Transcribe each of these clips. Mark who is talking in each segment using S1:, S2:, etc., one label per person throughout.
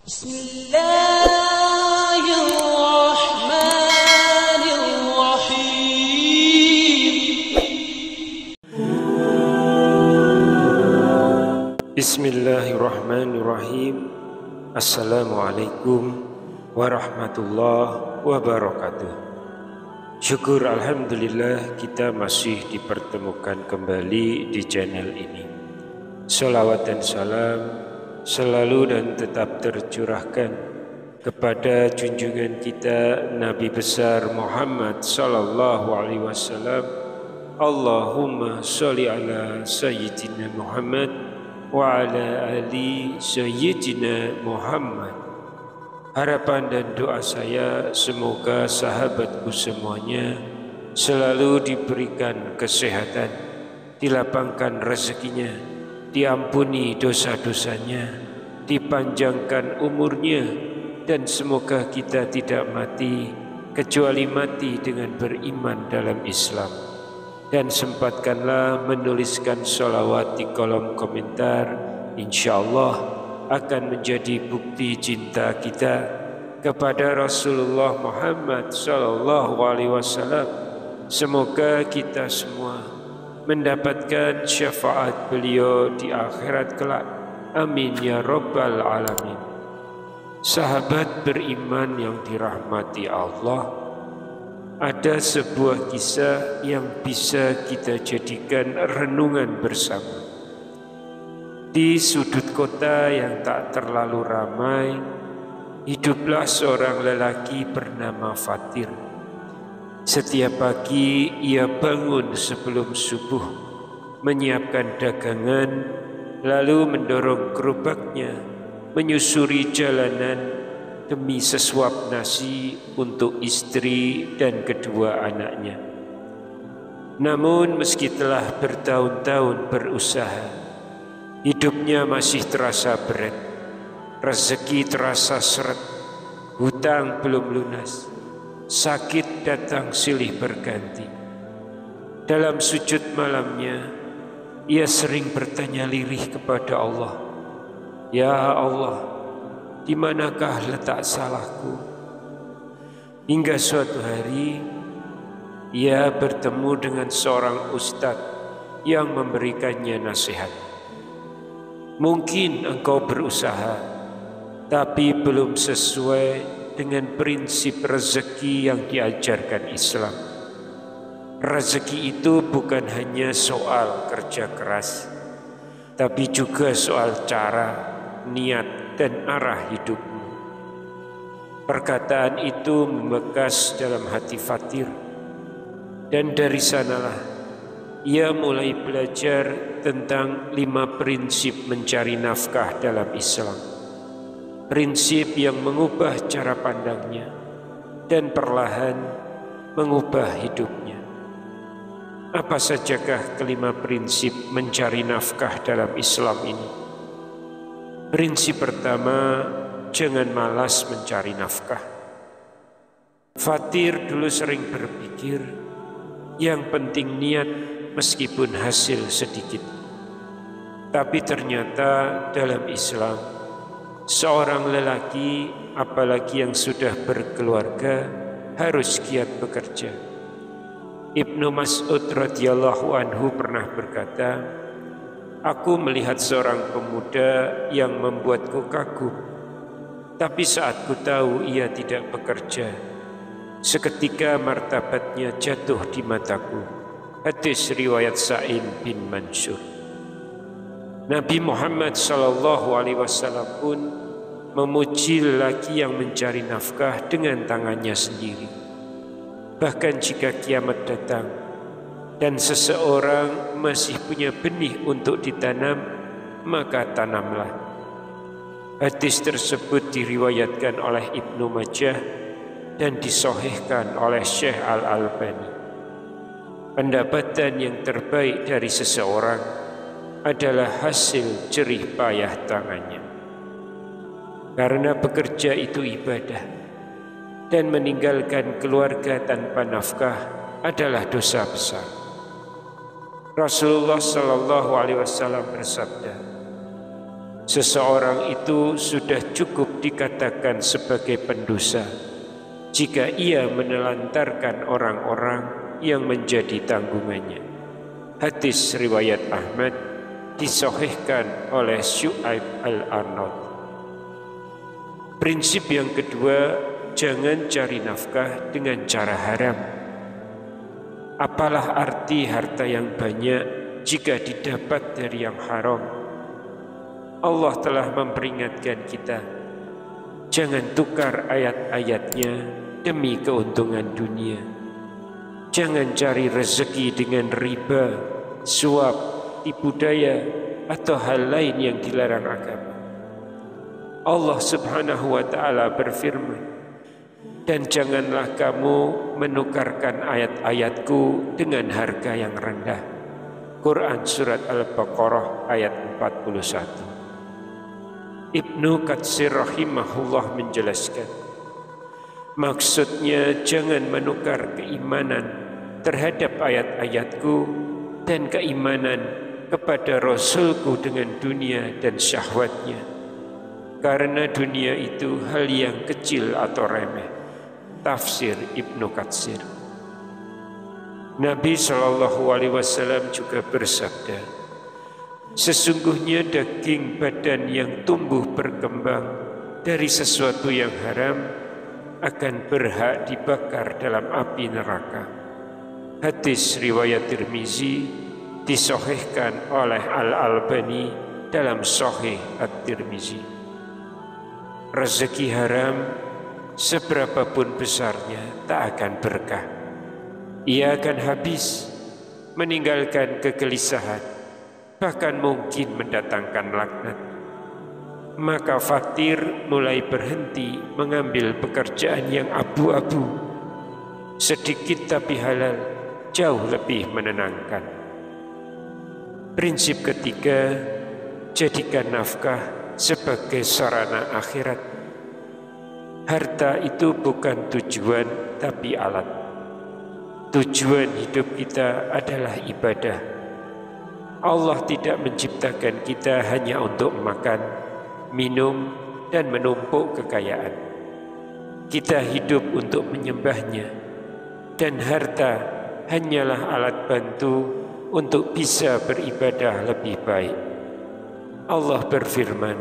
S1: Bismillahirrahmanirrahim. Assalamualaikum warahmatullahi wabarakatuh. Syukur alhamdulillah kita masih dipertemukan kembali di channel ini. Salawat dan salam selalu dan tetap tercurahkan kepada junjungan kita Nabi besar Muhammad sallallahu alaihi wasallam. Allahumma sholli ala sayyidina Muhammad wa ala ali sayyidina Muhammad. Harapan dan doa saya semoga sahabatku semuanya selalu diberikan kesehatan, dilapangkan rezekinya, diampuni dosa-dosanya, dipanjangkan umurnya, dan semoga kita tidak mati kecuali mati dengan beriman dalam Islam. Dan sempatkanlah menuliskan sholawat di kolom komentar, insyaallah akan menjadi bukti cinta kita kepada Rasulullah Muhammad sallallahu alaihi wasallam. Semoga kita semua mendapatkan syafaat beliau di akhirat kelak. Amin ya rabbal alamin. Sahabat beriman yang dirahmati Allah, ada sebuah kisah yang bisa kita jadikan renungan bersama. Di sudut kota yang tak terlalu ramai, hiduplah seorang lelaki bernama Fatir. Setiap pagi ia bangun sebelum subuh, menyiapkan dagangan, lalu mendorong gerobaknya, menyusuri jalanan demi sesuap nasi untuk istri dan kedua anaknya. Namun meski telah bertahun-tahun berusaha, hidupnya masih terasa berat. Rezeki terasa seret, hutang belum lunas, sakit datang silih berganti. Dalam sujud malamnya, ia sering bertanya lirih kepada Allah, "Ya Allah, di manakah letak salahku?" Hingga suatu hari ia bertemu dengan seorang ustadz yang memberikannya nasihat. "Mungkin engkau berusaha, tapi belum sesuai dengan prinsip rezeki yang diajarkan Islam. Rezeki itu bukan hanya soal kerja keras, tapi juga soal cara, niat, dan arah hidupmu." Perkataan itu membekas dalam hati Fatir, dan dari sanalah ia mulai belajar tentang 5 prinsip mencari nafkah dalam Islam. Prinsip yang mengubah cara pandangnya dan perlahan mengubah hidupnya. Apa sajakah kelima prinsip mencari nafkah dalam Islam ini? Prinsip pertama, jangan malas mencari nafkah. Fatir dulu sering berpikir, yang penting niat meskipun hasil sedikit. Tapi ternyata dalam Islam, seorang lelaki, apalagi yang sudah berkeluarga, harus giat bekerja. Ibnu Mas'ud radhiyallahu anhu pernah berkata, "Aku melihat seorang pemuda yang membuatku kagum, tapi saat ku tahu ia tidak bekerja, seketika martabatnya jatuh di mataku." Hadis riwayat Sa'id bin Mansur. Nabi Muhammad sallallahu alaihi wasallam pun memuji lelaki yang mencari nafkah dengan tangannya sendiri. Bahkan jika kiamat datang dan seseorang masih punya benih untuk ditanam, maka tanamlah. Hadis tersebut diriwayatkan oleh Ibnu Majah dan disahihkan oleh Syekh Al-Albani. Pendapatan yang terbaik dari seseorang adalah hasil jerih payah tangannya. Karena bekerja itu ibadah, dan meninggalkan keluarga tanpa nafkah adalah dosa besar. Rasulullah sallallahu alaihi wasallam bersabda, Seseorang itu sudah cukup dikatakan sebagai pendosa jika ia menelantarkan orang-orang yang menjadi tanggungannya. Hadis riwayat Ahmad, disahihkan oleh Syu'aib Al-Arnaud. Prinsip yang kedua, jangan cari nafkah dengan cara haram. Apalah arti harta yang banyak jika didapat dari yang haram? Allah telah memperingatkan kita, jangan tukar ayat-ayatnya demi keuntungan dunia. Jangan cari rezeki dengan riba, suap, tipu daya, atau hal lain yang dilarang agama. Allah Subhanahu wa ta'ala berfirman, dan janganlah kamu menukarkan ayat-ayatku dengan harga yang rendah. Quran Surat Al-Baqarah ayat 41. Ibnu Katsir rahimahullah menjelaskan, maksudnya jangan menukar keimanan terhadap ayat-ayatku dan keimanan kepada Rasulku dengan dunia dan syahwatnya. Karena dunia itu hal yang kecil atau remeh. Tafsir Ibnu Katsir. Nabi SAW juga bersabda, sesungguhnya daging badan yang tumbuh berkembang dari sesuatu yang haram akan berhak dibakar dalam api neraka. Hadis riwayat Tirmizi, disahihkan oleh Al-Albani dalam Sahih At-Tirmizi. Rezeki haram seberapapun besarnya tak akan berkah. Ia akan habis, meninggalkan kegelisahan, bahkan mungkin mendatangkan laknat. Maka fakir mulai berhenti mengambil pekerjaan yang abu-abu. Sedikit tapi halal, jauh lebih menenangkan. Prinsip ketiga, jadikan nafkah sebagai sarana akhirat. Harta itu bukan tujuan tapi alat. Tujuan hidup kita adalah ibadah. Allah tidak menciptakan kita hanya untuk makan, minum, dan menumpuk kekayaan. Kita hidup untuk menyembahnya, dan harta hanyalah alat bantu untuk bisa beribadah lebih baik. Allah berfirman,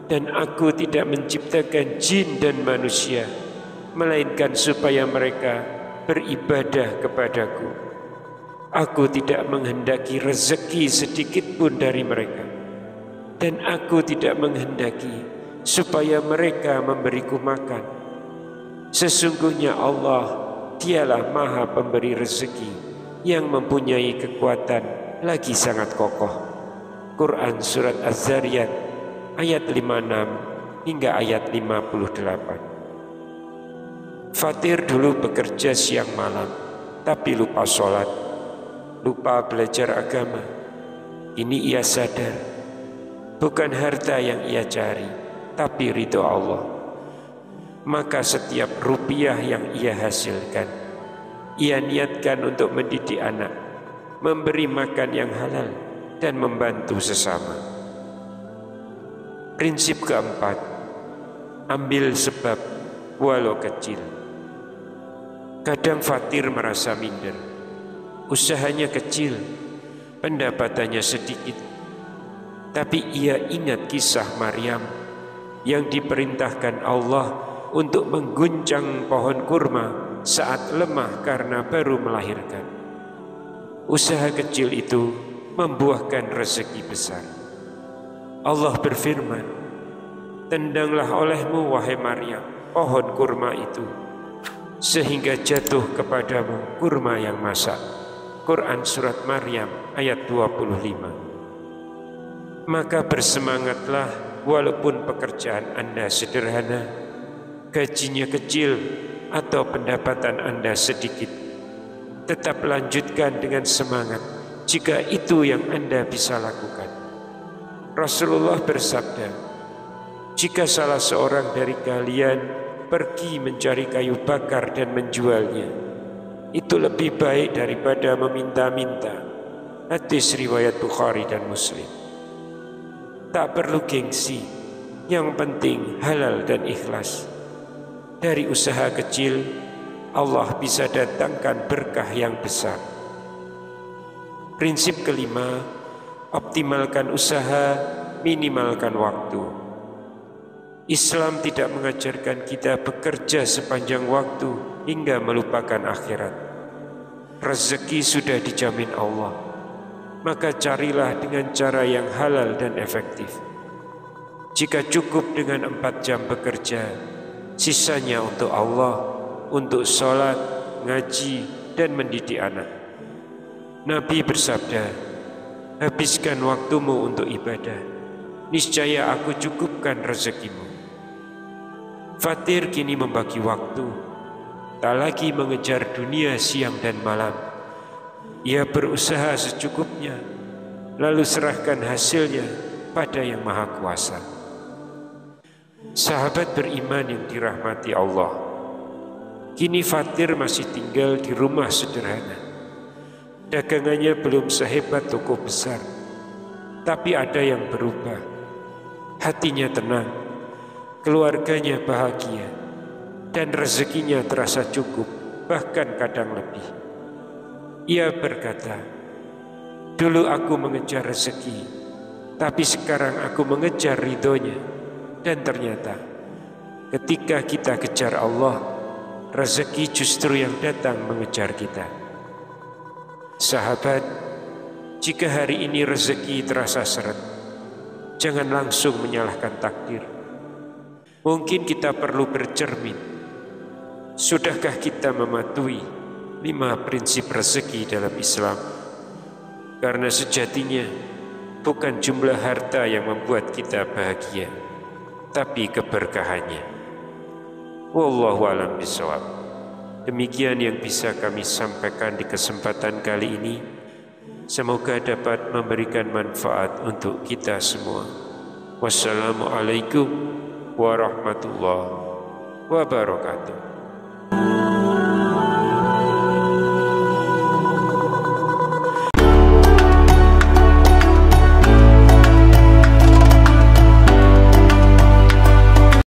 S1: dan aku tidak menciptakan jin dan manusia, melainkan supaya mereka beribadah kepadaku. Aku tidak menghendaki rezeki sedikit pun dari mereka, dan aku tidak menghendaki supaya mereka memberiku makan. Sesungguhnya Allah, dialah maha pemberi rezeki yang mempunyai kekuatan lagi sangat kokoh. Quran Surat Az-Zariyat ayat 56 hingga ayat 58. Fatir dulu bekerja siang malam, tapi lupa sholat, lupa belajar agama. Ini ia sadar, bukan harta yang ia cari, tapi ridho Allah. Maka setiap rupiah yang ia hasilkan, ia niatkan untuk mendidik anak, memberi makan yang halal, dan membantu sesama. Prinsip keempat, ambil sebab walau kecil. Kadang fakir merasa minder, usahanya kecil, pendapatannya sedikit, tapi ia ingat kisah Maryam yang diperintahkan Allah untuk mengguncang pohon kurma saat lemah karena baru melahirkan. Usaha kecil itu membuahkan rezeki besar. Allah berfirman, tendanglah olehmu wahai Maryam pohon kurma itu, sehingga jatuh kepadamu kurma yang masak. Quran Surat Maryam ayat 25. Maka bersemangatlah walaupun pekerjaan Anda sederhana, gajinya kecil, atau pendapatan Anda sedikit. Tetap lanjutkan dengan semangat jika itu yang Anda bisa lakukan. Rasulullah bersabda, jika salah seorang dari kalian pergi mencari kayu bakar dan menjualnya, itu lebih baik daripada meminta-minta. Hadis riwayat Bukhari dan Muslim. Tak perlu gengsi, yang penting halal dan ikhlas. Dari usaha kecil, Allah bisa datangkan berkah yang besar. Prinsip kelima, optimalkan usaha, minimalkan waktu. Islam tidak mengajarkan kita bekerja sepanjang waktu hingga melupakan akhirat. Rezeki sudah dijamin Allah, maka carilah dengan cara yang halal dan efektif. Jika cukup dengan 4 jam bekerja, sisanya untuk Allah, untuk sholat, ngaji, dan mendidik anak. Nabi bersabda, habiskan waktumu untuk ibadah, niscaya aku cukupkan rezekimu. Fatir kini membagi waktu, tak lagi mengejar dunia siang dan malam. Ia berusaha secukupnya, lalu serahkan hasilnya pada Yang Maha Kuasa. Sahabat beriman yang dirahmati Allah, kini Fatir masih tinggal di rumah sederhana. Dagangannya belum sehebat toko besar, tapi ada yang berubah. Hatinya tenang, keluarganya bahagia, dan rezekinya terasa cukup, bahkan kadang lebih. Ia berkata, dulu aku mengejar rezeki, tapi sekarang aku mengejar ridhonya. Dan ternyata ketika kita kejar Allah, rezeki justru yang datang mengejar kita. Sahabat, jika hari ini rezeki terasa seret, jangan langsung menyalahkan takdir. Mungkin kita perlu bercermin. Sudahkah kita mematuhi 5 prinsip rezeki dalam Islam? Karena sejatinya bukan jumlah harta yang membuat kita bahagia, tapi keberkahannya. Wallahu a'lam bishawab. Demikian yang bisa kami sampaikan di kesempatan kali ini. Semoga dapat memberikan manfaat untuk kita semua. Wassalamualaikum warahmatullahi wabarakatuh.